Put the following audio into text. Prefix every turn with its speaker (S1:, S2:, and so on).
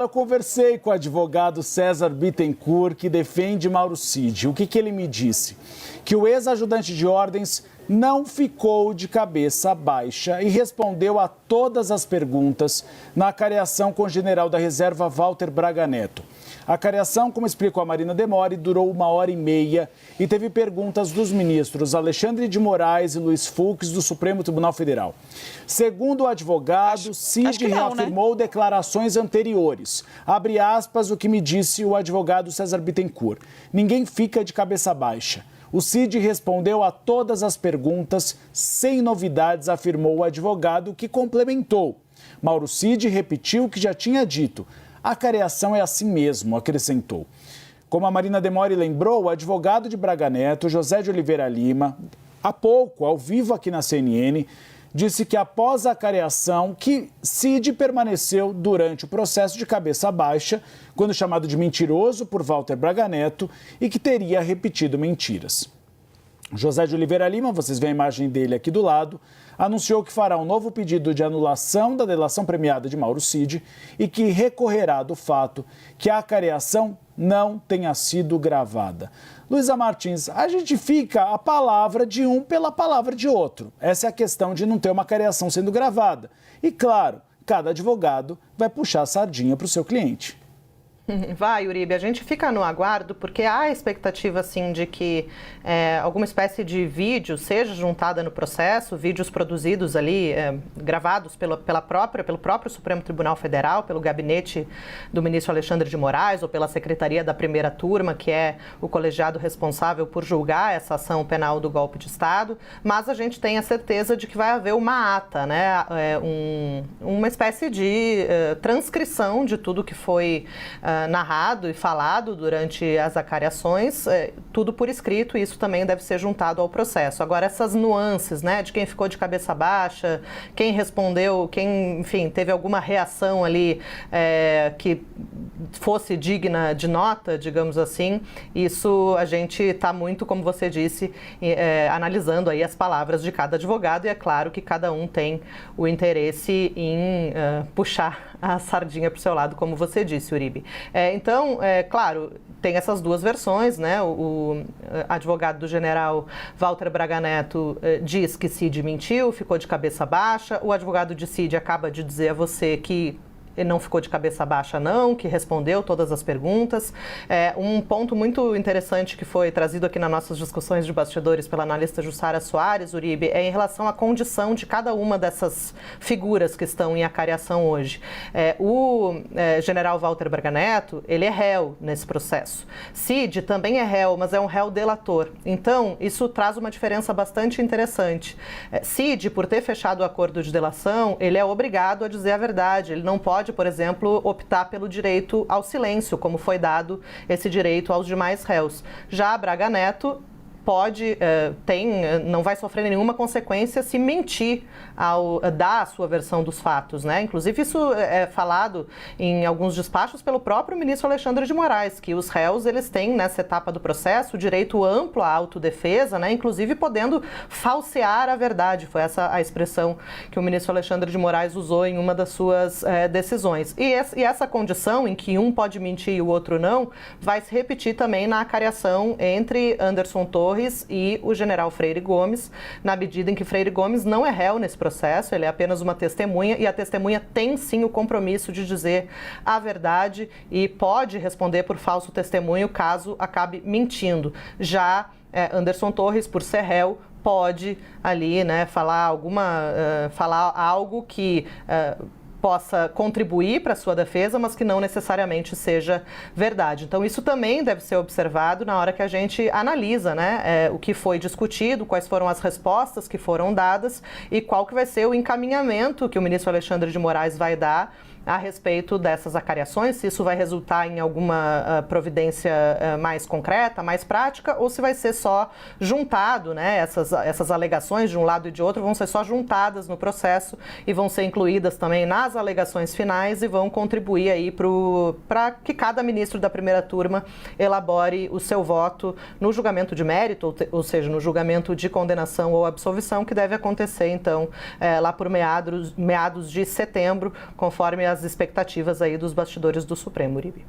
S1: Eu conversei com o advogado César Bittencourt, que defende Mauro Cid. O que ele me disse? Que o ex-ajudante de ordens não ficou de cabeça baixa e respondeu a todas as perguntas na acareação com o general da reserva Walter Braga Neto. A acareação, como explicou a Marina Demore, durou 1h30 e teve perguntas dos ministros Alexandre de Moraes e Luiz Fux, do Supremo Tribunal Federal. Segundo o advogado, Cid reafirmou declarações anteriores. Abre aspas o que me disse o advogado César Bittencourt. Ninguém fica de cabeça baixa. O Cid respondeu a todas as perguntas, sem novidades, afirmou o advogado, que complementou. Mauro Cid repetiu o que já tinha dito. A acareação é assim mesmo, acrescentou. Como a Marina Demore lembrou, o advogado de Braga Neto, José de Oliveira Lima, há pouco, ao vivo aqui na CNN, disse que após a acareação, que Cid permaneceu durante o processo de cabeça baixa, quando chamado de mentiroso por Walter Braga Neto, e que teria repetido mentiras. José de Oliveira Lima, vocês veem a imagem dele aqui do lado, anunciou que fará um novo pedido de anulação da delação premiada de Mauro Cid e que recorrerá do fato que a acareação não tenha sido gravada. Luísa Martins, a gente fica a palavra de um pela palavra de outro. Essa é a questão de não ter uma acareação sendo gravada. E, claro, cada advogado vai puxar a sardinha para o seu cliente.
S2: Vai, Uribe, a gente fica no aguardo porque há a expectativa, assim, de que alguma espécie de vídeo seja juntada no processo, vídeos produzidos ali, gravados pelo próprio Supremo Tribunal Federal, pelo gabinete do ministro Alexandre de Moraes ou pela Secretaria da Primeira Turma, que é o colegiado responsável por julgar essa ação penal do golpe de Estado, mas a gente tem a certeza de que vai haver uma ata, né, uma espécie de transcrição de tudo que foi narrado e falado durante as acareações, tudo por escrito, e isso também deve ser juntado ao processo. Agora, essas nuances, né, de quem ficou de cabeça baixa, quem respondeu, quem, enfim, teve alguma reação ali que fosse digna de nota, digamos assim, isso a gente está muito, como você disse, analisando aí as palavras de cada advogado, e é claro que cada um tem o interesse em puxar a sardinha para o seu lado, como você disse, Uribe. Então, claro, tem essas duas versões, né? O advogado do general Walter Braga Neto diz que Cid mentiu, ficou de cabeça baixa. O advogado de Cid acaba de dizer a você que ele não ficou de cabeça baixa, não, que respondeu todas as perguntas. Um ponto muito interessante que foi trazido aqui nas nossas discussões de bastidores pela analista Jussara Soares, Uribe, é em relação à condição de cada uma dessas figuras que estão em acareação hoje. O general Walter Braga Neto, ele é réu nesse processo. Cid também é réu, mas é um réu delator. Então, isso traz uma diferença bastante interessante. Cid, por ter fechado o acordo de delação, ele é obrigado a dizer a verdade. Ele não pode, por exemplo, optar pelo direito ao silêncio, como foi dado esse direito aos demais réus. Já Braga Neto não vai sofrer nenhuma consequência se mentir ao dar a sua versão dos fatos, né? Inclusive, isso é falado em alguns despachos pelo próprio ministro Alexandre de Moraes, que os réus, eles têm, nessa etapa do processo, direito amplo à autodefesa, né? Inclusive podendo falsear a verdade. Foi essa a expressão que o ministro Alexandre de Moraes usou em uma das suas decisões. E essa condição em que um pode mentir e o outro não, vai se repetir também na acareação entre Anderson Torres e o general Freire Gomes, na medida em que Freire Gomes não é réu nesse processo, ele é apenas uma testemunha, e a testemunha tem sim o compromisso de dizer a verdade e pode responder por falso testemunho caso acabe mentindo. Já Anderson Torres, por ser réu, pode ali, né, falar algo que possa contribuir para a sua defesa, mas que não necessariamente seja verdade. Então, isso também deve ser observado na hora que a gente analisa, né, o que foi discutido, quais foram as respostas que foram dadas e qual que vai ser o encaminhamento que o ministro Alexandre de Moraes vai dar a respeito dessas acareações, se isso vai resultar em alguma providência mais concreta, mais prática, ou se vai ser só juntado, né? Essas alegações de um lado e de outro vão ser só juntadas no processo e vão ser incluídas também nas alegações finais e vão contribuir aí para que cada ministro da primeira turma elabore o seu voto no julgamento de mérito, ou seja, no julgamento de condenação ou absolvição, que deve acontecer, então, lá por meados de setembro, conforme as as expectativas aí dos bastidores do Supremo, Uribe.